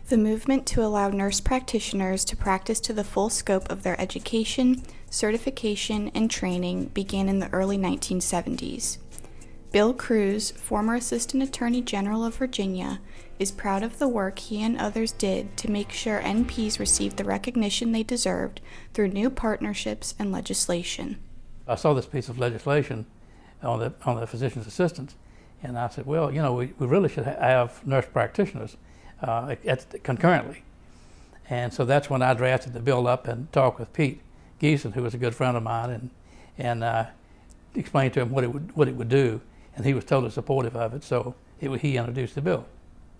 The movement to allow nurse practitioners to practice to the full scope of their education, certification, and training began in the early 1970s. Bill Cruz, former Assistant Attorney General of Virginia, is proud of the work he and others did to make sure NPs received the recognition they deserved through new partnerships and legislation. I saw this piece of legislation on the physician's assistants, and I said, well, we really should have nurse practitioners concurrently. And so that's when I drafted the bill up and talked with Pete Geeson, who was a good friend of mine, and explained to him what it would do, and he was totally supportive of it, so he introduced the bill.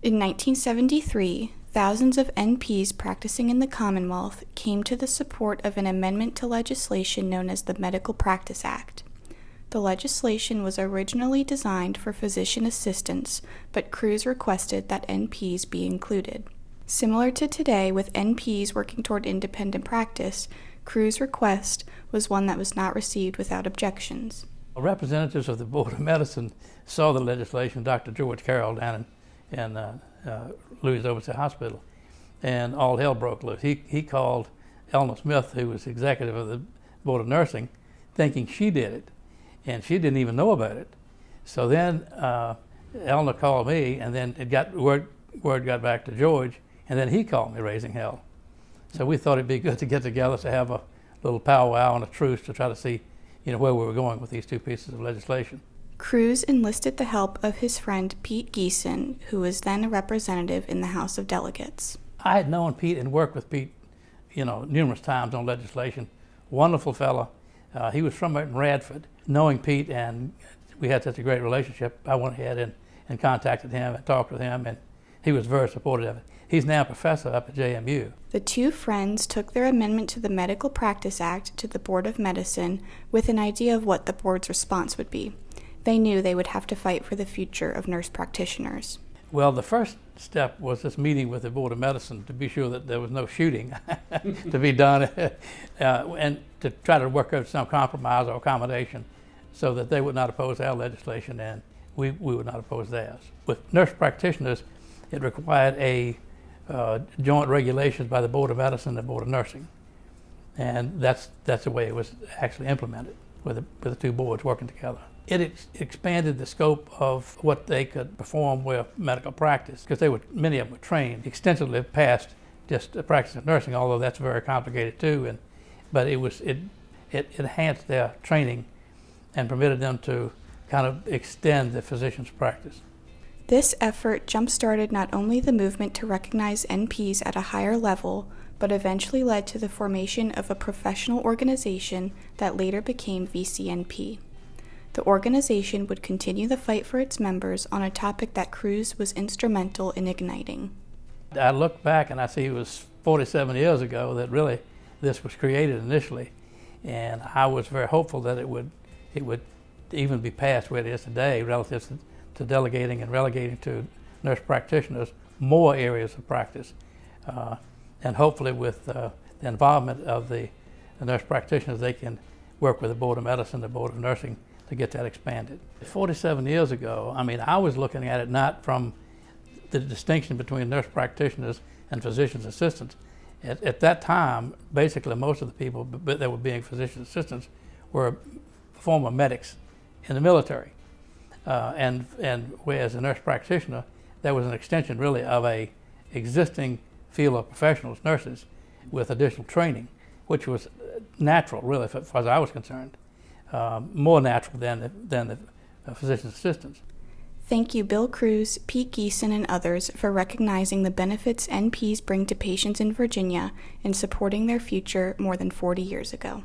In 1973, thousands of NPs practicing in the Commonwealth came to the support of an amendment to legislation known as the Medical Practice Act. The legislation was originally designed for physician assistants, but Cruz requested that NPs be included. Similar to today with NPs working toward independent practice, Cruz's request was one that was not received without objections. Representatives of the Board of Medicine saw the legislation, Dr. George Carroll down in Louis Overseas Hospital, and all hell broke loose. He called Eleanor Smith, who was executive of the Board of Nursing, thinking she did it, and she didn't even know about it. So then Eleanor called me, and then word got back to George, and then he called me, raising hell. So we thought it'd be good to get together to have a little powwow and a truce to try to see where we were going with these two pieces of legislation. Cruz enlisted the help of his friend Pete Geeson, who was then a representative in the House of Delegates. I had known Pete and worked with Pete, numerous times on legislation. Wonderful fellow. He was from Radford. Knowing Pete, and we had such a great relationship, I went ahead and contacted him and talked with him, and he was very supportive of it. He's now a professor up at JMU. The two friends took their amendment to the Medical Practice Act to the Board of Medicine with an idea of what the board's response would be. They knew they would have to fight for the future of nurse practitioners. Well, the first step was this meeting with the Board of Medicine to be sure that there was no shooting to be done and to try to work out some compromise or accommodation so that they would not oppose our legislation and we would not oppose theirs. With nurse practitioners, it required a joint regulations by the Board of Medicine and the Board of Nursing. And that's the way it was actually implemented, with the two boards working together. It expanded the scope of what they could perform with medical practice, because many of them were trained extensively past just the practice of nursing, although that's very complicated too. But it enhanced their training and permitted them to kind of extend the physician's practice. This effort jump-started not only the movement to recognize NPs at a higher level, but eventually led to the formation of a professional organization that later became VCNP. The organization would continue the fight for its members on a topic that Cruz was instrumental in igniting. I look back and I see it was 47 years ago that really this was created initially, and I was very hopeful that it would even be passed where it is today relative to delegating and relegating to nurse practitioners more areas of practice. And hopefully with the involvement of the nurse practitioners, they can work with the Board of Medicine, the Board of Nursing, to get that expanded. 47 years ago, I was looking at it not from the distinction between nurse practitioners and physician's assistants. At that time, basically most of the people that were being physician assistants were former medics in the military. And whereas a nurse practitioner, that was an extension really of a existing field of professionals, nurses, with additional training, which was natural really as far as I was concerned, more natural than the physician's assistants. Thank you, Bill Cruz, Pete Geeson, and others for recognizing the benefits NPs bring to patients in Virginia and supporting their future more than 40 years ago.